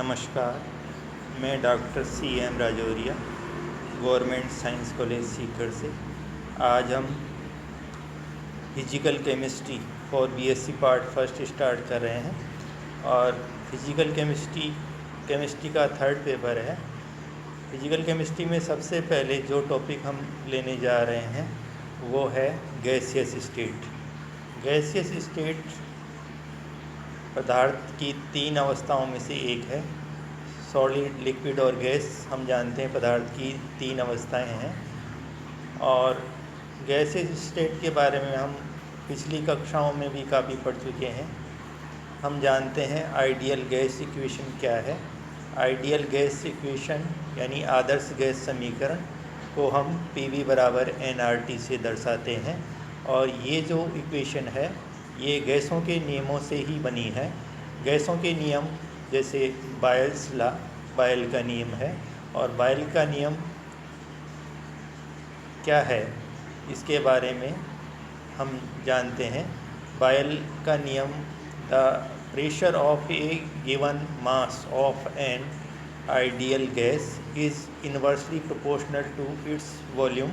नमस्कार, मैं doctor CM Rajauria, government science college Sikar से। आज हम physical chemistry for BSc part first start कर रहे हैं और फिजिकल केमिस्ट्री का थर्ड पेपर है। फिजिकल केमिस्ट्री में सबसे पहले जो टॉपिक हम लेने जा रहे हैं वो है गैसियस स्टेट। गैसियस स्टेट पदार्थ की 3 अवस्थाओं में से एक है। सॉलिड, लिक्विड और गैस हम जानते हैं पदार्थ की 3 अवस्थाएं हैं। और गैसियस स्टेट के बारे में हम पिछली कक्षाओं में भी काफ़ी पढ़ चुके हैं। हम जानते हैं आइडियल गैस इक्वेशन क्या है। आइडियल गैस इक्वेशन यानी आदर्श गैस समीकरण को हम PV बराबर nRT से दर्शाते हैं। और ये जो इक्वेशन है ये गैसों के नियमों से ही बनी है। गैसों के नियम जैसे बायल्स लॉ, बायल का नियम है। और बायल का नियम क्या है इसके बारे में हम जानते हैं। बायल का नियम, the pressure of a given mass of an ideal gas is inversely proportional to its volume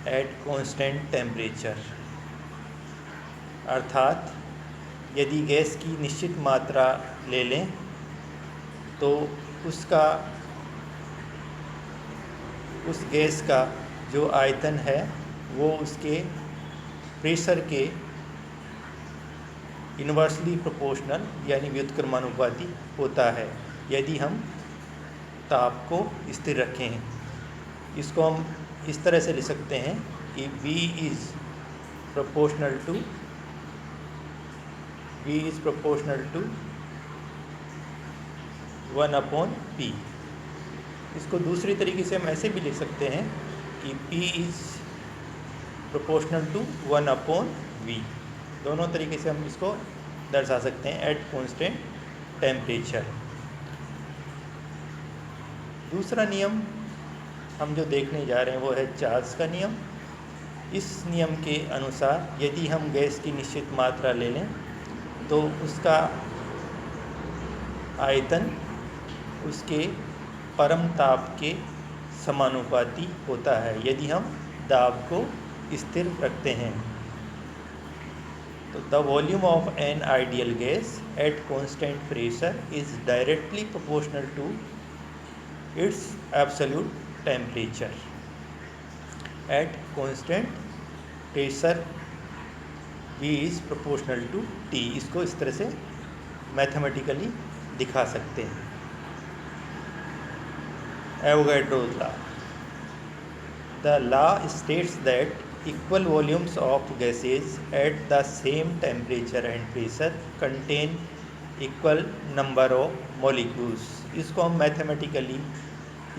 at constant temperature. अर्थात यदि गैस की निश्चित मात्रा ले लें तो उस गैस का जो आयतन है वो उसके प्रेशर के इन्वर्सली प्रोपोर्शनल यानी व्युत्क्रमानुपाती होता है यदि हम ताप को स्थिर रखें। इसको हम इस तरह से लिख सकते हैं कि V is proportional to 1/P। इसको दूसरी तरीके से हम ऐसे भी लिख सकते हैं कि P is proportional to 1/V। दोनों तरीके से हम इसको दर्शा सकते हैं एट कांस्टेंट टेम्परेचर। दूसरा नियम हम जो देखने जा रहे हैं वो है चार्ल्स का नियम। इस नियम के अनुसार यदि हम गैस की निश्चित मात्रा ले लें तो उसका आयतन उसके परम ताप के समानुपाती होता है यदि हम दाब को स्थिर रखते हैं। तो the volume of an ideal gas at constant pressure is directly proportional to its absolute temperature. At constant pressure V is proportional to T। इसको इस तरह से मैथमेटिकली दिखा सकते हैं। Avogadro's law, the law states that equal volumes of gases at the same temperature and pressure contain equal number of molecules. इसको हम mathematically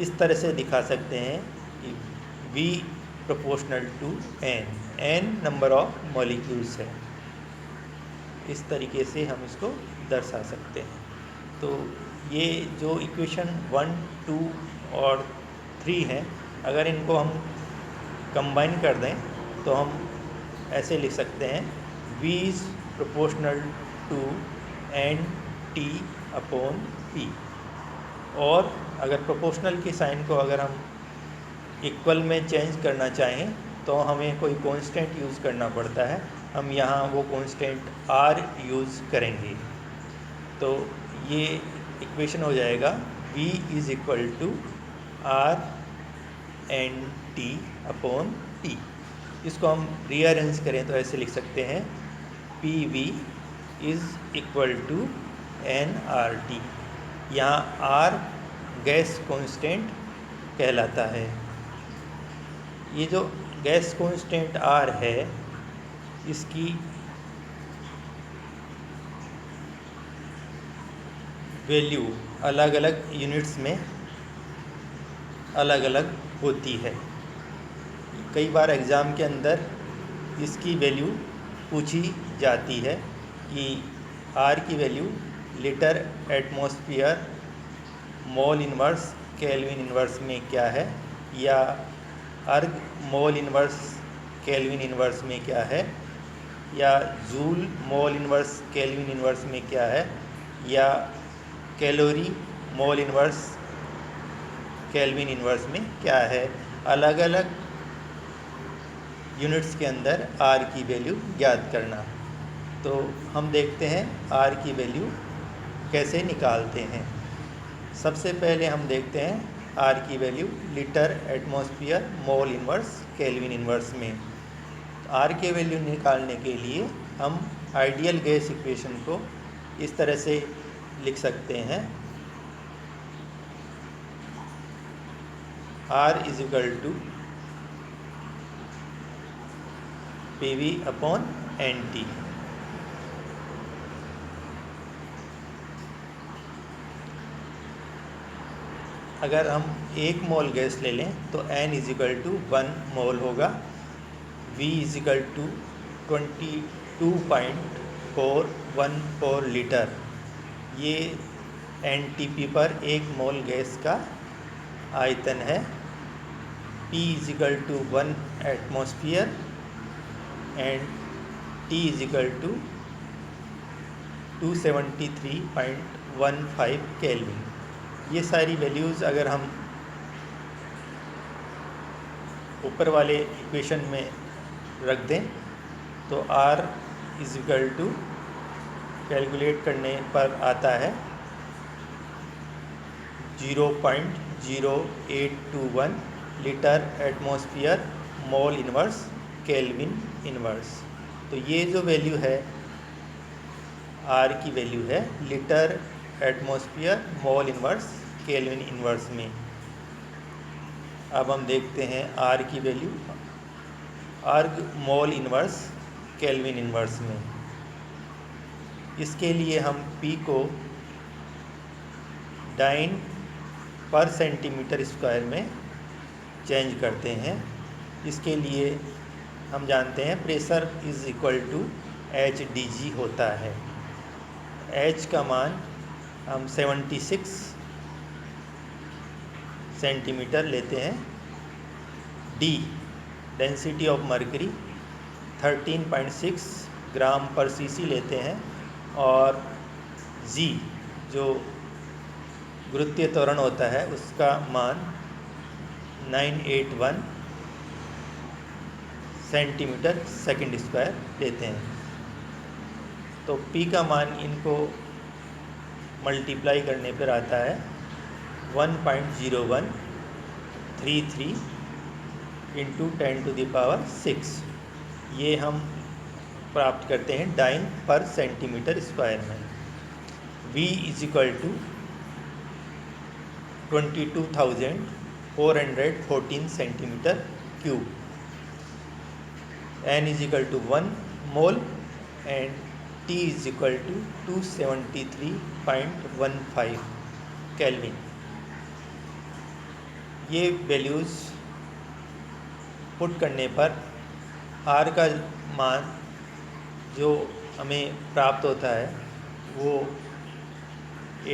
इस तरह से दिखा सकते हैं कि V proportional to n number of molecules है। इस तरीके से हम इसको दर्शा सकते हैं। तो ये जो इक्वेशन 1, 2 और 3 हैं, अगर इनको हम कंबाइन कर दें तो हम ऐसे लिख सकते हैं V is proportional to nT/P। और अगर प्रोपोर्शनल के साइन को अगर हम इक्वल में चेंज करना चाहें तो हमें कोई कांस्टेंट यूज़ करना पड़ता है। हम यहाँ वो कांस्टेंट R यूज़ करेंगे। तो ये इक्वेशन हो जाएगा V is equal to RnT/T। इसको हम रीअरेंज करें तो ऐसे लिख सकते हैं PV is equal to nRT। यहाँ R गैस कांस्टेंट कहलाता है। ये जो गैस कांस्टेंट R है इसकी वैल्यू अलग अलग यूनिट्स में अलग अलग होती है। कई बार एग्ज़ाम के अंदर इसकी वैल्यू पूछी जाती है कि R की value litre atmosphere mole inverse kelvin inverse में क्या है, या अर्ग मोल इनवर्स केल्विन इनवर्स में क्या है, या joule mole inverse kelvin inverse में क्या है, या कैलोरी मोल इन्वर्स केल्विन इन्वर्स में क्या है, अलग अलग यूनिट्स के अंदर आर की वैल्यू ज्ञात करना। तो हम देखते हैं आर की वैल्यू कैसे निकालते हैं। सबसे पहले हम देखते हैं आर की value litre atmosphere mole inverse kelvin inverse में। आर के वैल्यू निकालने के लिए हम आइडियल गैस इक्वेशन को इस तरह से लिख सकते हैं, R is equal to P upon N T. अगर हम 1 मोल गैस ले लें तो n is equal to 1 mole होगा, v is equal to 22.414 litre. ये NTP पर 1 मोल गैस का आयतन है। P is equal to 1 atmosphere and T is equal to 273.15 kelvin. ये सारी वैल्यूज़ अगर हम ऊपर वाले इक्वेशन में रख दें तो R is equal to calculate करने पर आता है 0.0821 litre atmosphere mole inverse kelvin inverse. तो ये जो वैल्यू है R की वैल्यू है litre atmosphere mole inverse kelvin inverse में। अब हम देखते हैं R की वैल्यू अर्ग मोल इन्वर्स केल्विन इन्वर्स में। इसके लिए हम P को डाइन पर सेंटीमीटर स्क्वायर में चेंज करते हैं। इसके लिए हम जानते हैं pressure is equal to HdG होता है। H का मान हम 76 सेंटीमीटर लेते हैं, D डेंसिटी ऑफ मर्करी 13.6 ग्राम पर सीसी लेते हैं और G जो गुरुत्वीय त्वरण होता है उसका मान 981 सेंटीमीटर सेकंड स्क्वायर लेते हैं। तो P का मान इनको मल्टीप्लाई करने पर आता है 1.0133 इंटू 10⁶। ये हम प्राप्त करते हैं डाइन पर सेंटीमीटर स्क्वायर में। V is equal to 22,414 centimetre cube. N is equal to 1 mole and T is equal to 273.15 kelvin. ये वैल्यूज़ पुट करने पर R का मान जो हमें प्राप्त होता है वो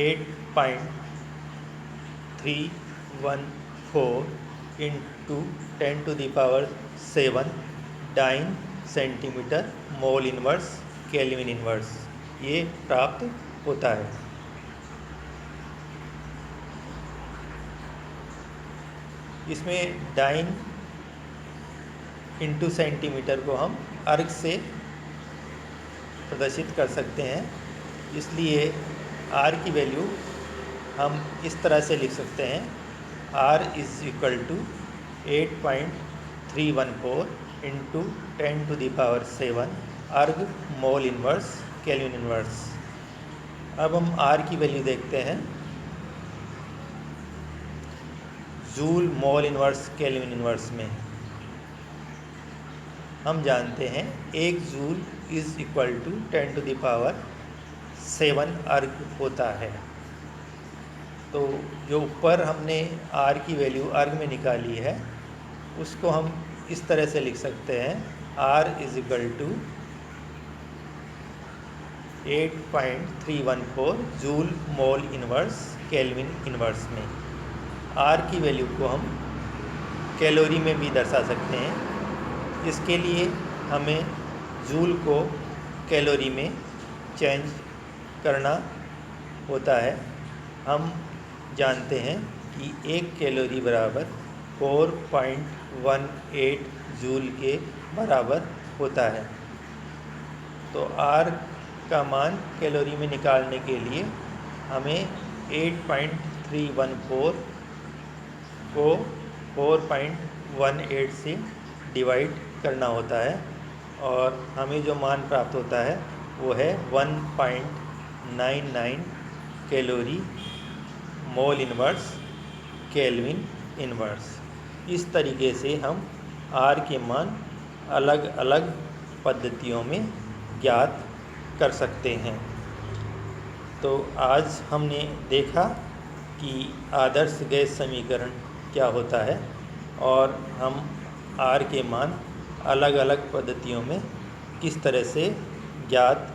8.314 इंटू 10⁷ डाइन सेंटीमीटर मोल इन्वर्स केल्विन इन्वर्स ये प्राप्त होता है। इसमें डाइन इंटू सेंटीमीटर को हम अर्ग से प्रदर्शित कर सकते हैं, इसलिए R की वैल्यू हम इस तरह से लिख सकते हैं, R is equal to 8.314 into 10⁷ erg mole inverse kelvin inverse. अब हम R की वैल्यू देखते हैं joule mole inverse kelvin inverse में। हम जानते हैं 1 जूल इज इक्वल टू 10⁷ अर्ग होता है। तो जो ऊपर हमने R की वैल्यू अर्ग में निकाली है उसको हम इस तरह से लिख सकते हैं, R is equal to 8.314 joule mole inverse kelvin inverse में। R की वैल्यू को हम कैलोरी में भी दर्शा सकते हैं। इसके लिए हमें जूल को कैलोरी में चेंज करना होता है। हम जानते हैं कि 1 कैलोरी बराबर 4.18 जूल के बराबर होता है। तो R का मान कैलोरी में निकालने के लिए हमें 8.314 को 4.18 से डिवाइड करना होता है और हमें जो मान प्राप्त होता है वो है 1.99 calorie mole inverse kelvin inverse. इस तरीके से हम R के मान अलग अलग पद्धतियों में ज्ञात कर सकते हैं। तो आज हमने देखा कि आदर्श गैस समीकरण क्या होता है और हम R के मान अलग अलग पद्धतियों में किस तरह से ज्ञात